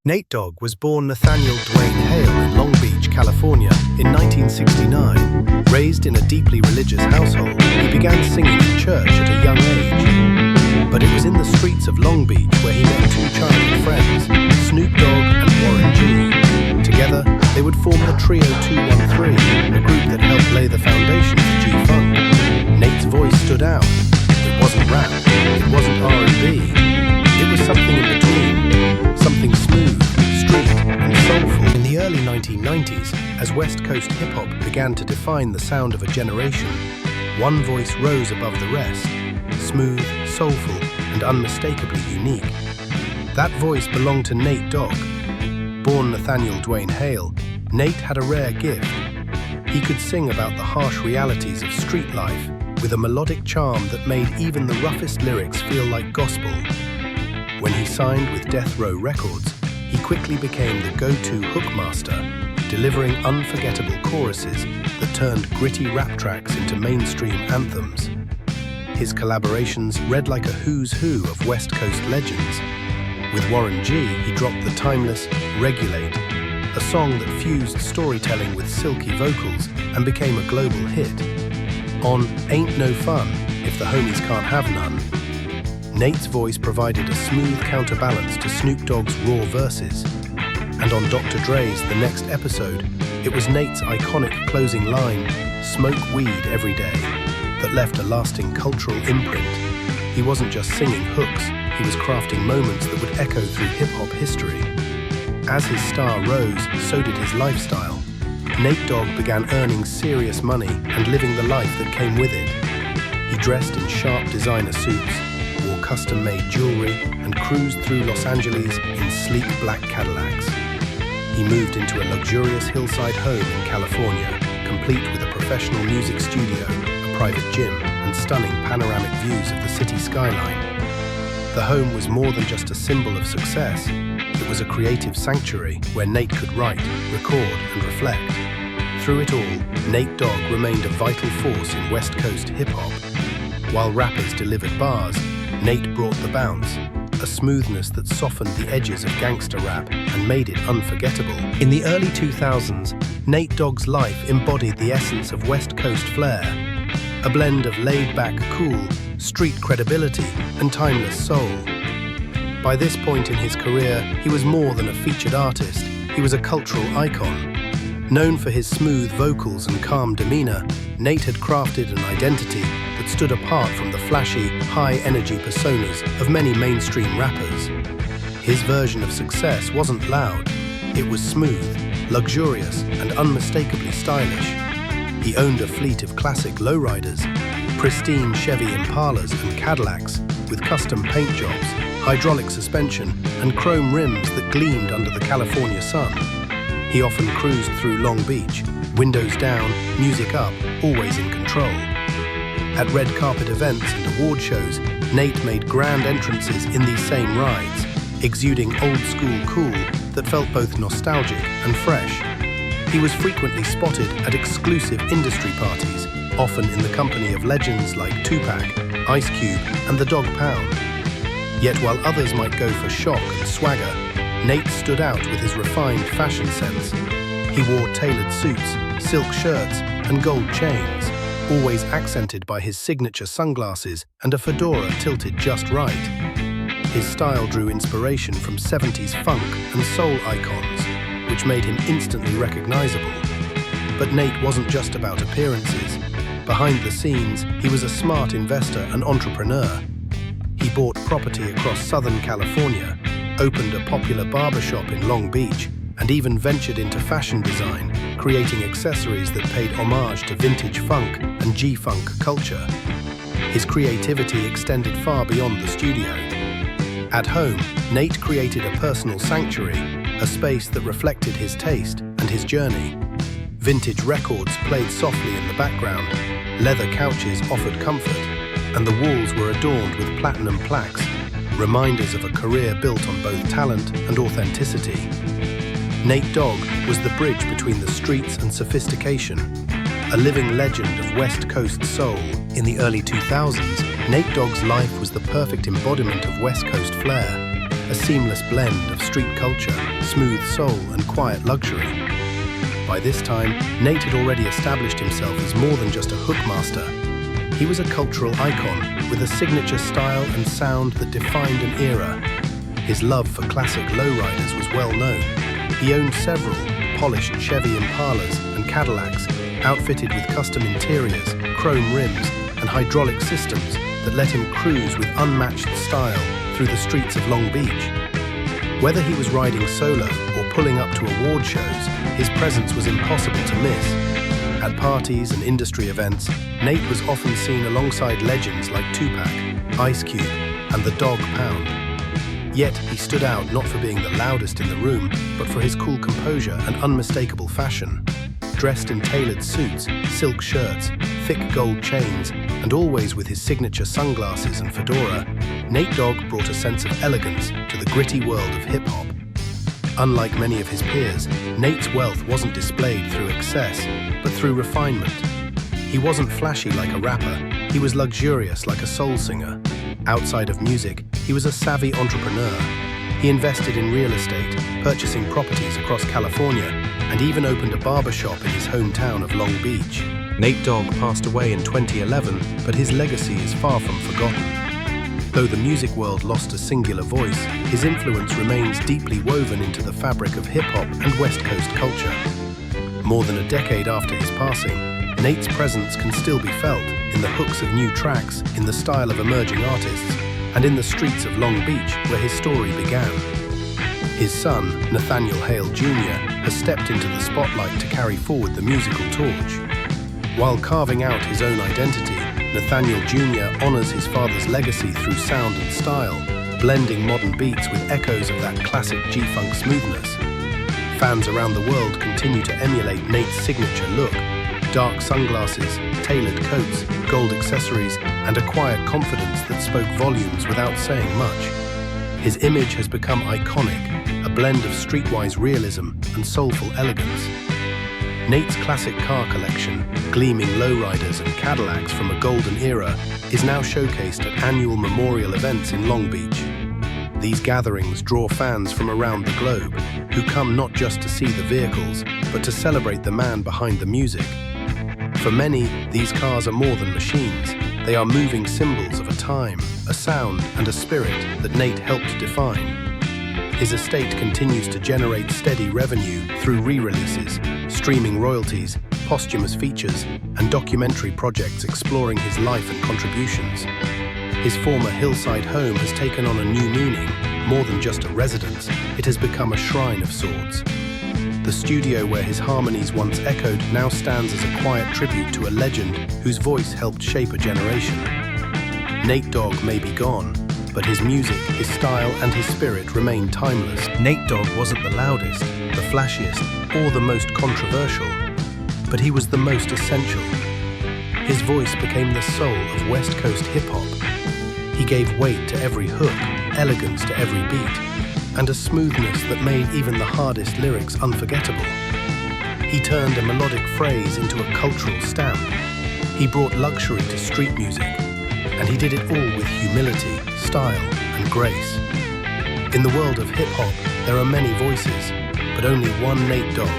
Nate Dogg was born Nathaniel Dwayne Hale in Long Beach, California in 1969. Raised in a deeply religious household, he began singing in church at a young age. But it was in the streets of Long Beach where he met two childhood friends, Snoop Dogg and Warren G. Together, they would form the Trio 213, a group that helped lay the foundation for G-Funk. Nate's voice stood out. It wasn't rap, it wasn't R&B. It was something in between, something smooth, street, and soulful. In the early 1990s, as West Coast hip-hop began to define the sound of a generation, one voice rose above the rest, smooth, soulful, and unmistakably unique. That voice belonged to Nate Dogg. Born Nathaniel Dwayne Hale, Nate had a rare gift. He could sing about the harsh realities of street life with a melodic charm that made even the roughest lyrics feel like gospel. When he signed with Death Row Records, he quickly became the go-to hookmaster, delivering unforgettable choruses that turned gritty rap tracks into mainstream anthems. His collaborations read like a who's who of West Coast legends. With Warren G, he dropped the timeless Regulate, a song that fused storytelling with silky vocals and became a global hit. On Ain't No Fun, If the Homies Can't Have None, Nate's voice provided a smooth counterbalance to Snoop Dogg's raw verses. And on Dr. Dre's The Next Episode, it was Nate's iconic closing line, "Smoke weed every day," that left a lasting cultural imprint. He wasn't just singing hooks, he was crafting moments that would echo through hip-hop history. As his star rose, so did his lifestyle. Nate Dogg began earning serious money and living the life that came with it. He dressed in sharp designer suits, wore custom-made jewelry, and cruised through Los Angeles in sleek black Cadillacs. He moved into a luxurious hillside home in California, complete with a professional music studio, a private gym, and stunning panoramic views of the city skyline. The home was more than just a symbol of success. It was a creative sanctuary where Nate could write, record, and reflect. Through it all, Nate Dogg remained a vital force in West Coast hip-hop. While rappers delivered bars, Nate brought the bounce, a smoothness that softened the edges of gangster rap and made it unforgettable. In the early 2000s, Nate Dogg's life embodied the essence of West Coast flair, a blend of laid-back cool, street credibility, and timeless soul. By this point in his career, he was more than a featured artist, he was a cultural icon. Known for his smooth vocals and calm demeanor, Nate had crafted an identity that stood apart from the flashy, high-energy personas of many mainstream rappers. His version of success wasn't loud, it was smooth, luxurious, and unmistakably stylish. He owned a fleet of classic lowriders, pristine Chevy Impalas and Cadillacs with custom paint jobs, hydraulic suspension, and chrome rims that gleamed under the California sun. He often cruised through Long Beach, windows down, music up, always in control. At red carpet events and award shows, Nate made grand entrances in these same rides, exuding old-school cool that felt both nostalgic and fresh. He was frequently spotted at exclusive industry parties, often in the company of legends like Tupac, Ice Cube, and the Dogg Pound. Yet while others might go for shock and swagger, Nate stood out with his refined fashion sense. He wore tailored suits, silk shirts, and gold chains, always accented by his signature sunglasses and a fedora tilted just right. His style drew inspiration from 70s funk and soul icons, which made him instantly recognizable. But Nate wasn't just about appearances. Behind the scenes, he was a smart investor and entrepreneur. He bought property across Southern California, opened a popular barbershop in Long Beach, and even ventured into fashion design, creating accessories that paid homage to vintage funk and G-funk culture. His creativity extended far beyond the studio. At home, Nate created a personal sanctuary, a space that reflected his taste and his journey. Vintage records played softly in the background, leather couches offered comfort, and the walls were adorned with platinum plaques, reminders of a career built on both talent and authenticity. Nate Dogg was the bridge between the streets and sophistication, a living legend of West Coast soul. In the early 2000s, Nate Dogg's life was the perfect embodiment of West Coast flair, a seamless blend of street culture, smooth soul, and quiet luxury. By this time, Nate had already established himself as more than just a hookmaster. He was a cultural icon with a signature style and sound that defined an era. His love for classic lowriders was well known. He owned several polished Chevy Impalas and Cadillacs, outfitted with custom interiors, chrome rims, and hydraulic systems that let him cruise with unmatched style through the streets of Long Beach. Whether he was riding solo or pulling up to award shows, his presence was impossible to miss. At parties and industry events, Nate was often seen alongside legends like Tupac, Ice Cube, and the Dogg Pound. Yet he stood out not for being the loudest in the room, but for his cool composure and unmistakable fashion. Dressed in tailored suits, silk shirts, thick gold chains, and always with his signature sunglasses and fedora, Nate Dogg brought a sense of elegance to the gritty world of hip-hop. Unlike many of his peers, Nate's wealth wasn't displayed through excess, but through refinement. He wasn't flashy like a rapper, he was luxurious like a soul singer. Outside of music, he was a savvy entrepreneur. He invested in real estate, purchasing properties across California, and even opened a barbershop in his hometown of Long Beach. Nate Dogg passed away in 2011, but his legacy is far from forgotten. Though the music world lost a singular voice, his influence remains deeply woven into the fabric of hip-hop and West Coast culture. More than a decade after his passing, Nate's presence can still be felt in the hooks of new tracks, in the style of emerging artists, and in the streets of Long Beach where his story began. His son, Nathaniel Hale Jr., has stepped into the spotlight to carry forward the musical torch. While carving out his own identity, Nathaniel Jr. honors his father's legacy through sound and style, blending modern beats with echoes of that classic G-funk smoothness. Fans around the world continue to emulate Nate's signature look: dark sunglasses, tailored coats, gold accessories, and a quiet confidence that spoke volumes without saying much. His image has become iconic, a blend of streetwise realism and soulful elegance. Nate's classic car collection, gleaming lowriders and Cadillacs from a golden era, is now showcased at annual memorial events in Long Beach. These gatherings draw fans from around the globe, who come not just to see the vehicles, but to celebrate the man behind the music. For many, these cars are more than machines. They are moving symbols of a time, a sound, and a spirit that Nate helped define. His estate continues to generate steady revenue through re-releases, streaming royalties, posthumous features, and documentary projects exploring his life and contributions. His former hillside home has taken on a new meaning. More than just a residence, it has become a shrine of sorts. The studio where his harmonies once echoed now stands as a quiet tribute to a legend whose voice helped shape a generation. Nate Dogg may be gone, but his music, his style, and his spirit remain timeless. Nate Dogg wasn't the loudest, the flashiest, or the most controversial, but he was the most essential. His voice became the soul of West Coast hip-hop. He gave weight to every hook, elegance to every beat, and a smoothness that made even the hardest lyrics unforgettable. He turned a melodic phrase into a cultural stamp. He brought luxury to street music, and he did it all with humility, style, and grace. In the world of hip-hop, there are many voices, but only one Nate Dogg.